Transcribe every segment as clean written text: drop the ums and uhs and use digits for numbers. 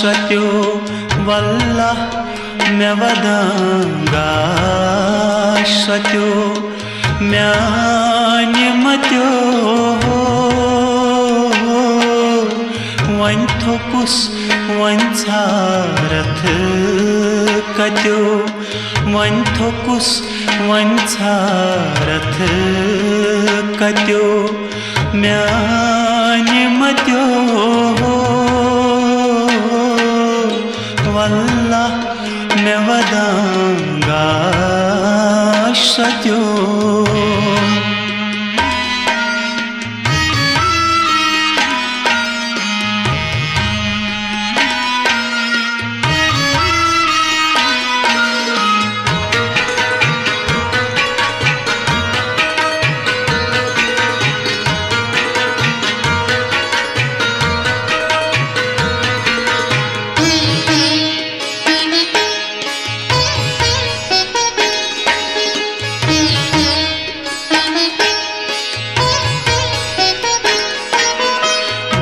सत्यो वल्ला मैं वदांगा सत्यो म्यान्य मत्यो one थोकुस one छारथ कत्यो one थोकुस one छारथ कत्यो म्यान्य मत्यो वल्ला मैं वदांगा सत्यो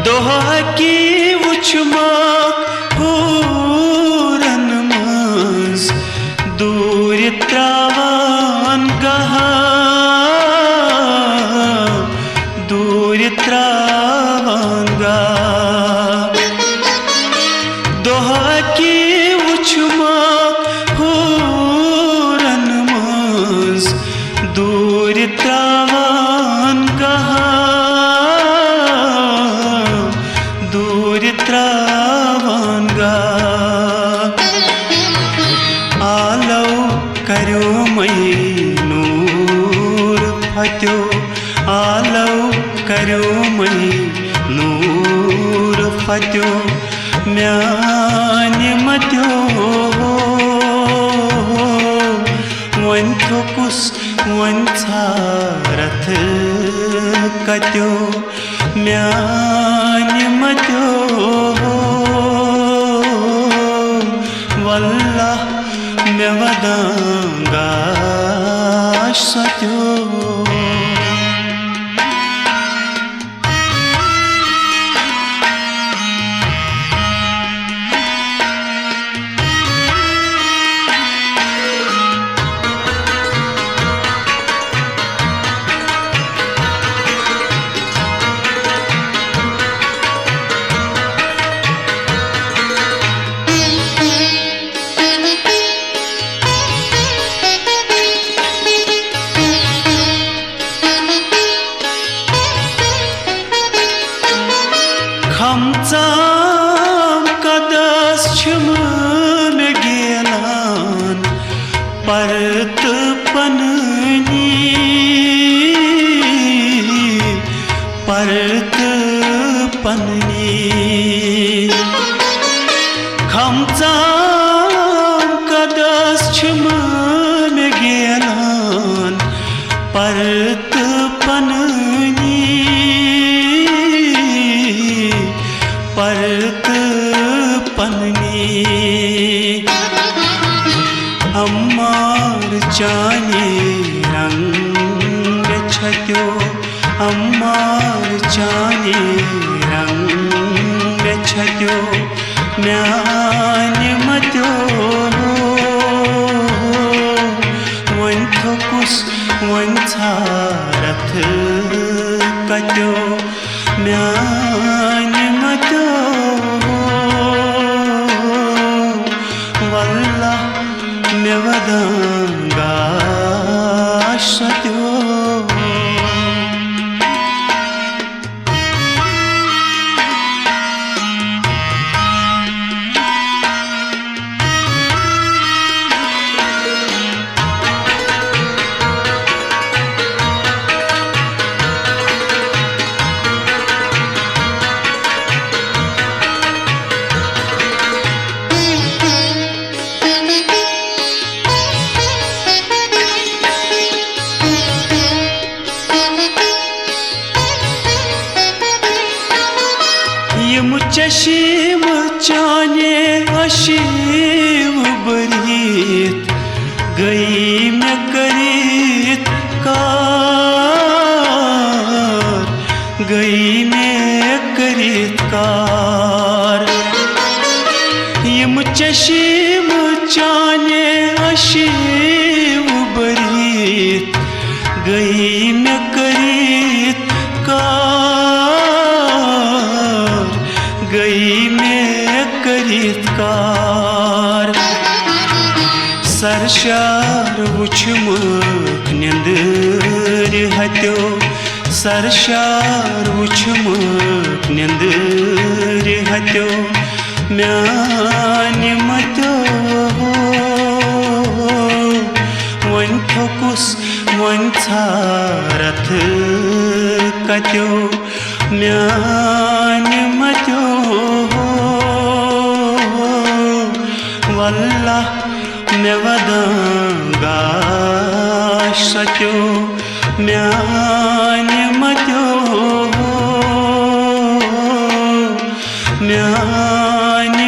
दोहा की उछमा हूरन मज दूर त्रावान गहा दूर त्रावान गा दोहा की उछमा हूरन मज दूर त्रावान गहा दूर त्रावांगा आलो करो मई नूर फत्यो आलो करो मई नूर फत्यो म्यान्य मत्यो वन थोकुस वन छारथ कत्यो म्यान्य मत्यो वल्ला मैं वदांगा सत्यो खमचाम कदस छम गेलान परत पननी परत पननी खमचाम कदस छम गेलान परत पननी परत पननी अम्मार चाने रंग छत्यो अम्मार चाने रंग छत्यो म्यान्य मत्यो वन थोकुस वन छारथ कत्यो म्यान्य मत्यो वल्ला मैं वदांगा सत्यो यम चशीम चाने अशीव बरीत गई में करीत कार गई में करीत कार सरशार वुछमुख निंदर हत्यो सरशार वुछमुख निंदर हत्यो म्याने मत्यो वन थोकुस वन छारथ कत्यो म्याने मत्यो वल्लाह मे वदंगाश सत्यो म्याने मत्यो म्याने